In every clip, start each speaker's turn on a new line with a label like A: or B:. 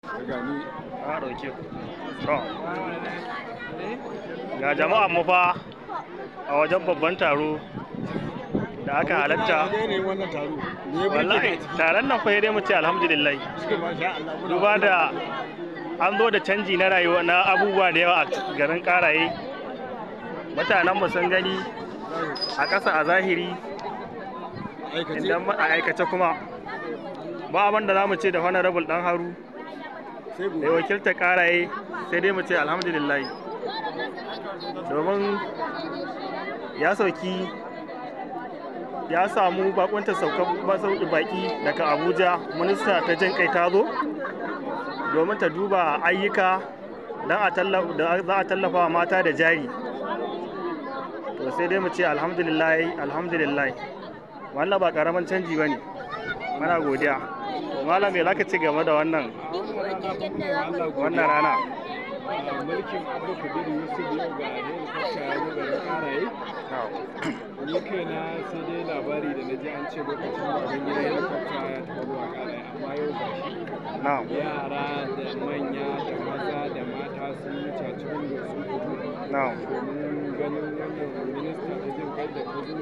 A: a ɗauke to ga jama'a mu fa a wajen babban taro da aka halatta. Wallahi taron nan fa dai mu ce alhamdulillah, duba da an zo da canji na rayuwa na abubuwa da yawa a garin Karaye. Mutanen mu sun gani a ƙasa a zahiri, idan a aikace kuma ba abin da za mu ce da honorable Dan Haru da wakiltar Karaye sai dai mu ce alhamdulillah, domin ya samu bakunta sauki baki daga Abuja. Minista ta jin kai ta zo domin ta duba ayyuka da za a tallafa wa mata da jari. To sai dai mu ce alhamdulillah, wannan ba karaman canji ba ne, muna godiya. To malam me zaka ci game da wannan rana?
B: Mulkin Abba Kabir Yusuf yau ga helicopter ya zo garin Karaye. Ni kaina sai dai labari da na ji an ce lokacin baban gida helicopter ya taɓa zuwa Karaye, amma yau ga shi yara da manya da maza da mata sun yi cacirin da sun fito domin ganin wannan minista ta jin kai da ta zo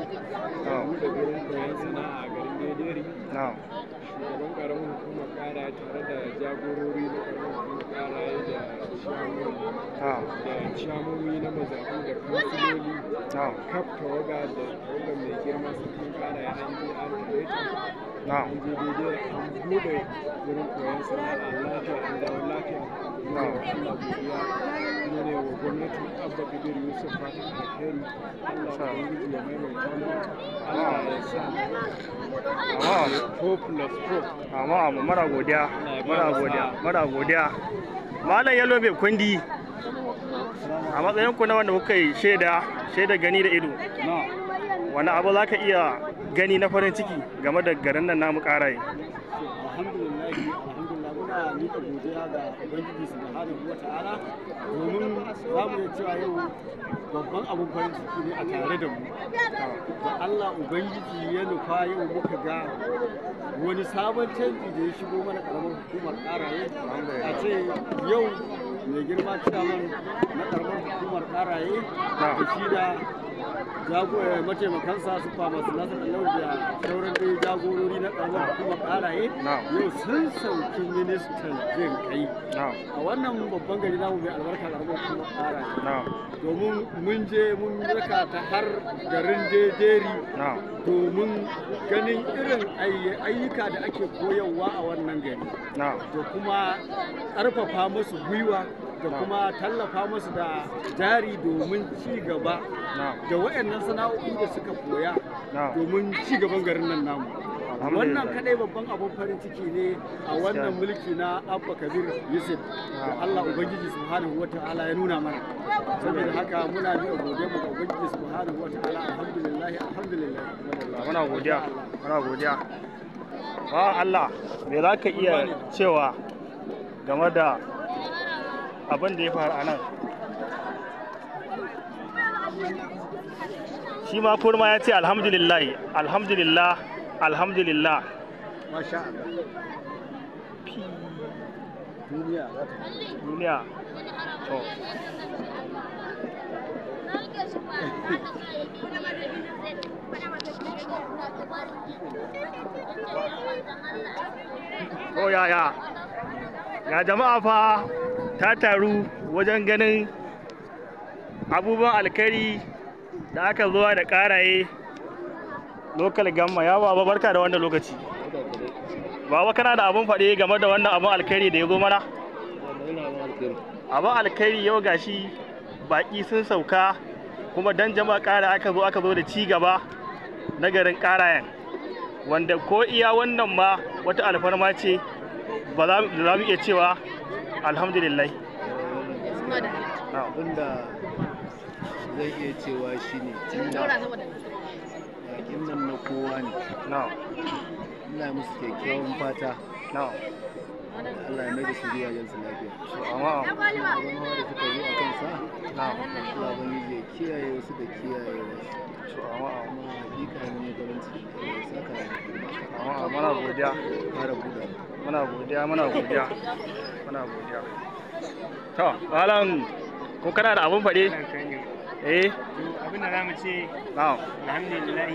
B: buɗe gurin koyon sana'a a garin Dederi. Shugaban ƙaramin hukumar Karaye tare da jagorori na ƙaramin hukumar Karaye da ciyamomi na mazaɓu da kansiloli, kaf tawaga da tawaga mai girma sun Karaye an je an tare ta, an je daidai an buɗe wurin koyon sana'a lafiya, an dawo lafiya. Allah godiya ne wa gwamnatin Abba Kabir Yusuf fatan alheri. Allah ubangiji ya maimaita mu, Allah ya sa
A: amma mara godiya. Malam Yalo mai kundi, a matsayin ku na wanda kuka yi shaida gani da ido, wani abu za ka iya gani na farin ciki game da garin nan namu Karaye?
C: Alhamdulillah muna nika godiya ga Ubangiji subhanahu wa ta'ala, domin za mu iya cewa yau babban abin farin ciki ne a tare da mu. Da Allah Ubangiji ya nufa yau muka ga wani sabon canji da ya shigo mana karamar hukumar Karaye. A ce yau mai girma ciyaman na karamar hukumar Karaye da shi da mataimakansa su fama su nasa da sauran dai jagorori na karamar hukumar Karaye yau sun sauki ministan jin kai a wannan babban gari namu mai albarka karamar hukumar Karaye, domin mun je mun raka ta har garin Dederi domin ganin irin ayyuka da ake koyarwa a wannan gari da kuma ƙarfafa musu gwiwa da kuma tallafa musu da jari domin ci gaba da waɗannan sana'o'i da suka koya domin ci gaban garin nan namu. Wannan kadai babban abin farin ciki ne a wannan mulki na Abba Kabir Yusuf da Allah Ubangiji subhanahu wata'ala ya nuna mana. Saboda haka muna biya godiya ga Ubangiji subhanahu wata'ala. Alhamdulillah.
A: Muna godiya. Ba Allah, me za ka iya cewa game da abin da ya faru a nan? Shi ma kurma ya ce alhamdulillah.
C: Masha Allah.
A: Duniya. To. Oh yaya. Ga jama'a fa ta taru wajen ganin abubuwan alkhairi da aka zuwa da Karaye local gamma. Ya baba barka da wannan lokaci. Baba kana da abun faɗe game da wannan abun alkhairi da ya zo mana? Abun alkhairi yau gashi baki sun sauka, kuma dan jama'a Karaye aka zo da ci gaba na garin Karayen, wanda ko iya wannan ma wata alfarma ce ba za mu iya cewa alhamdulillah.
B: Abinda zai iya cewa shine bakin nan na kowa ne. Ina musu kyakkyawan fata. Allah ya mai da su gidajensu lafiya.
A: amma
B: abin hawa da suka zo a kansa Allah ubangiji ya kiyaye wasu da kiyaye wasu. Amma hakika ne farin ciki ya saka
A: amma muna godiya
B: fara buɗa.
A: muna godiya to malam ko kana da abun faɗe
D: abin da za mu ce
A: na'am
D: alhamdulillah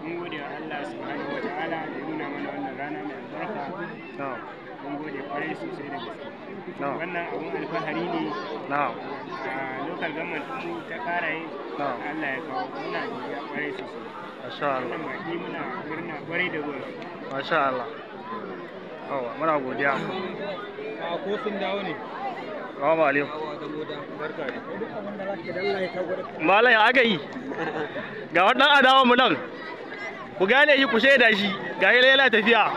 D: mun gode wa Allah subhanahu wa ta'ala da nuna mana wannan rana mai albarka
A: na'am
D: mun gode kwarai sosai da gaske
A: na'am
D: wannan abun alfahari ne
A: na'am
D: a local government mu ta karaye
A: na'am
D: Allah ya kawo muna godiya kwarai sosai
A: masha Allah
D: wannan baki muna murna kwarai da zuwa
A: masha Allah muna godiya
B: A ko sun dawo ne?
A: Assalamu alaikum
B: Barka ne.
A: malam ya aka yi ga wannan adawa mu nan ku gane shi ku shaida shi ga yana tafiya